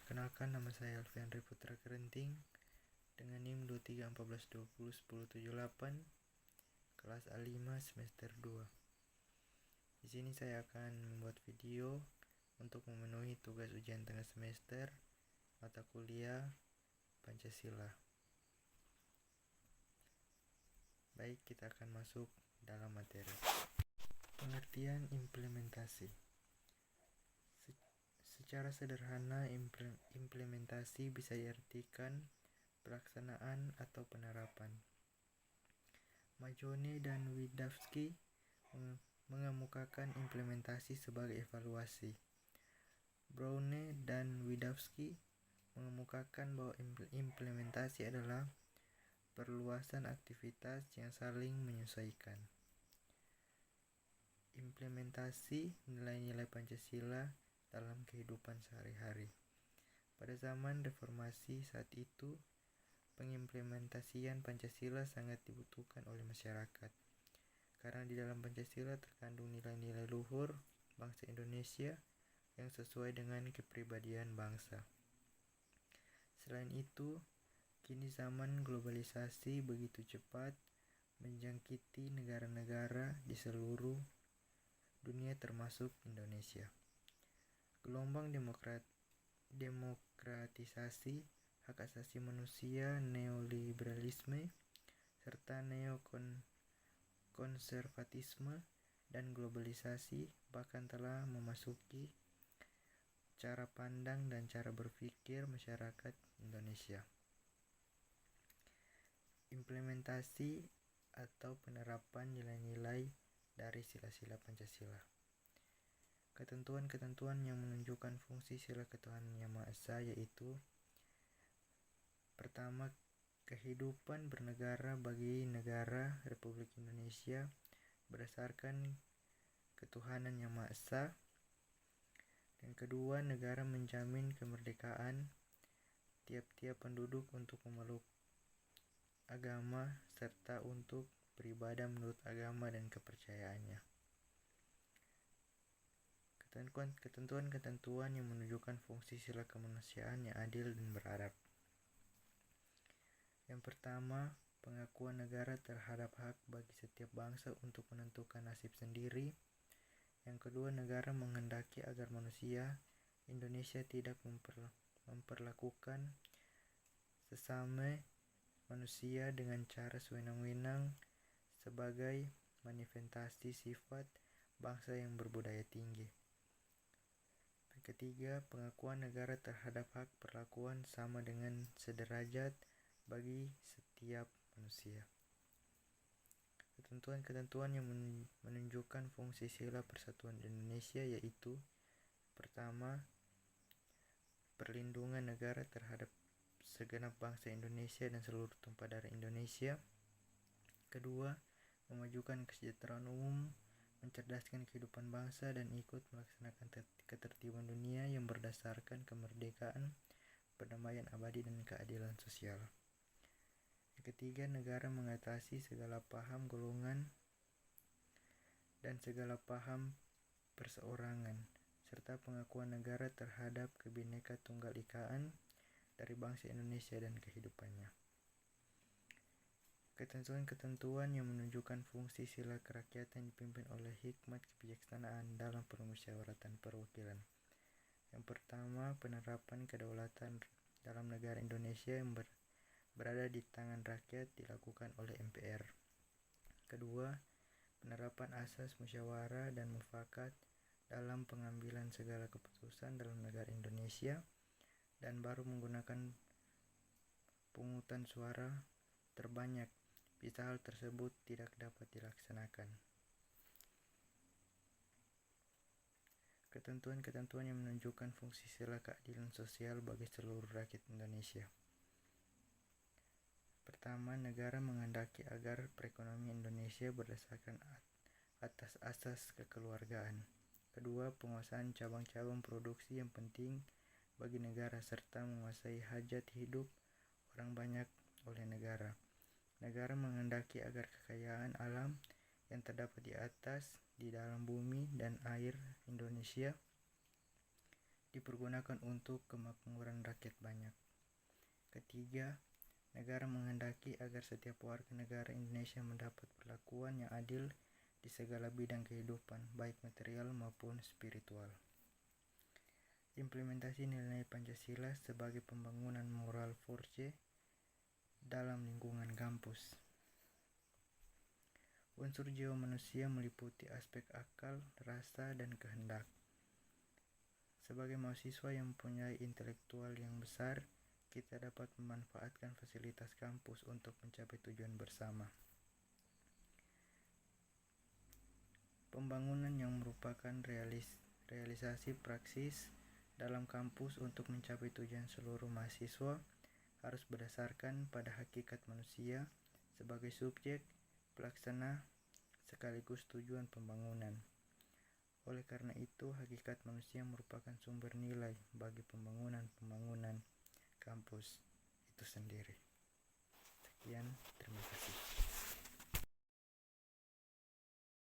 Perkenalkan, nama saya Alfiandri Putra Kerenting dengan NIM 2314201078, kelas A5 semester 2. Di sini saya akan membuat video untuk memenuhi tugas ujian tengah semester mata kuliah Pancasila. Baik, kita akan masuk dalam materi. Pengertian implementasi. Secara sederhana, implementasi bisa diartikan pelaksanaan atau penerapan. Majone dan Widawski mengemukakan implementasi sebagai evaluasi. Browne dan Widawski mengemukakan bahwa implementasi adalah perluasan aktivitas yang saling menyesuaikan. Implementasi nilai-nilai Pancasila dalam kehidupan sehari-hari. Pada zaman reformasi saat itu, pengimplementasian Pancasila sangat dibutuhkan oleh masyarakat. Karena di dalam Pancasila terkandung nilai-nilai luhur bangsa Indonesia yang sesuai dengan kepribadian bangsa. Selain itu, kini zaman globalisasi begitu cepat menjangkiti negara-negara di seluruh dunia termasuk Indonesia. Gelombang demokratisasi, hak asasi manusia, neoliberalisme, serta neokonservatisme dan globalisasi bahkan telah memasuki cara pandang dan cara berpikir masyarakat Indonesia. Implementasi atau penerapan nilai-nilai dari sila-sila Pancasila. Ketentuan-ketentuan yang menunjukkan fungsi sila ketuhanan Yang Maha Esa yaitu: pertama, kehidupan bernegara bagi negara Republik Indonesia berdasarkan ketuhanan Yang Maha Esa. Dan kedua, negara menjamin kemerdekaan tiap-tiap penduduk untuk memeluk agama serta untuk beribadah menurut agama dan kepercayaannya. Ketentuan-ketentuan yang menunjukkan fungsi sila kemanusiaan yang adil dan beradab. Yang pertama, pengakuan negara terhadap hak bagi setiap bangsa untuk menentukan nasib sendiri. Yang kedua, negara menghendaki agar manusia Indonesia tidak memperlakukan sesama manusia dengan cara sewenang-wenang sebagai manifestasi sifat bangsa yang berbudaya tinggi. Ketiga, pengakuan negara terhadap hak perlakuan sama dengan sederajat bagi setiap manusia. Ketentuan-ketentuan yang menunjukkan fungsi sila persatuan Indonesia yaitu: pertama, perlindungan negara terhadap segenap bangsa Indonesia dan seluruh tumpah darah Indonesia. Kedua, memajukan kesejahteraan umum, mencerdaskan kehidupan bangsa dan ikut melaksanakan ketertiban dunia yang berdasarkan kemerdekaan, perdamaian abadi dan keadilan sosial. Yang ketiga, negara mengatasi segala paham golongan dan segala paham perseorangan, serta pengakuan negara terhadap Bhinneka Tunggal Ika dari bangsa Indonesia dan kehidupannya. Ketentuan-ketentuan yang menunjukkan fungsi sila kerakyatan dipimpin oleh hikmat kebijaksanaan dalam permusyawaratan perwakilan. Yang pertama, penerapan kedaulatan dalam negara Indonesia yang berada di tangan rakyat dilakukan oleh MPR. Kedua, penerapan asas musyawarah dan mufakat dalam pengambilan segala keputusan dalam negara Indonesia, dan baru menggunakan pungutan suara terbanyak bisa hal tersebut tidak dapat dilaksanakan. Ketentuan-ketentuan yang menunjukkan fungsi sila keadilan sosial bagi seluruh rakyat Indonesia. Pertama, negara menghendaki agar perekonomian Indonesia berdasarkan atas asas kekeluargaan. Kedua, penguasaan cabang-cabang produksi yang penting bagi negara serta menguasai hajat hidup orang banyak oleh negara. Negara menghendaki agar kekayaan alam yang terdapat di atas, di dalam bumi dan air Indonesia dipergunakan untuk kemakmuran rakyat banyak. Ketiga, negara menghendaki agar setiap warga negara Indonesia mendapat perlakuan yang adil di segala bidang kehidupan, baik material maupun spiritual. Implementasi nilai Pancasila sebagai pembangunan moral force dalam lingkungan kampus. Unsur jiwa manusia meliputi aspek akal, rasa, dan kehendak. Sebagai mahasiswa yang mempunyai intelektual yang besar, kita dapat memanfaatkan fasilitas kampus untuk mencapai tujuan bersama. Pembangunan yang merupakan realisasi praksis dalam kampus untuk mencapai tujuan seluruh mahasiswa harus berdasarkan pada hakikat manusia sebagai subjek, pelaksana, sekaligus tujuan pembangunan. Oleh karena itu, hakikat manusia merupakan sumber nilai bagi pembangunan kampus itu sendiri.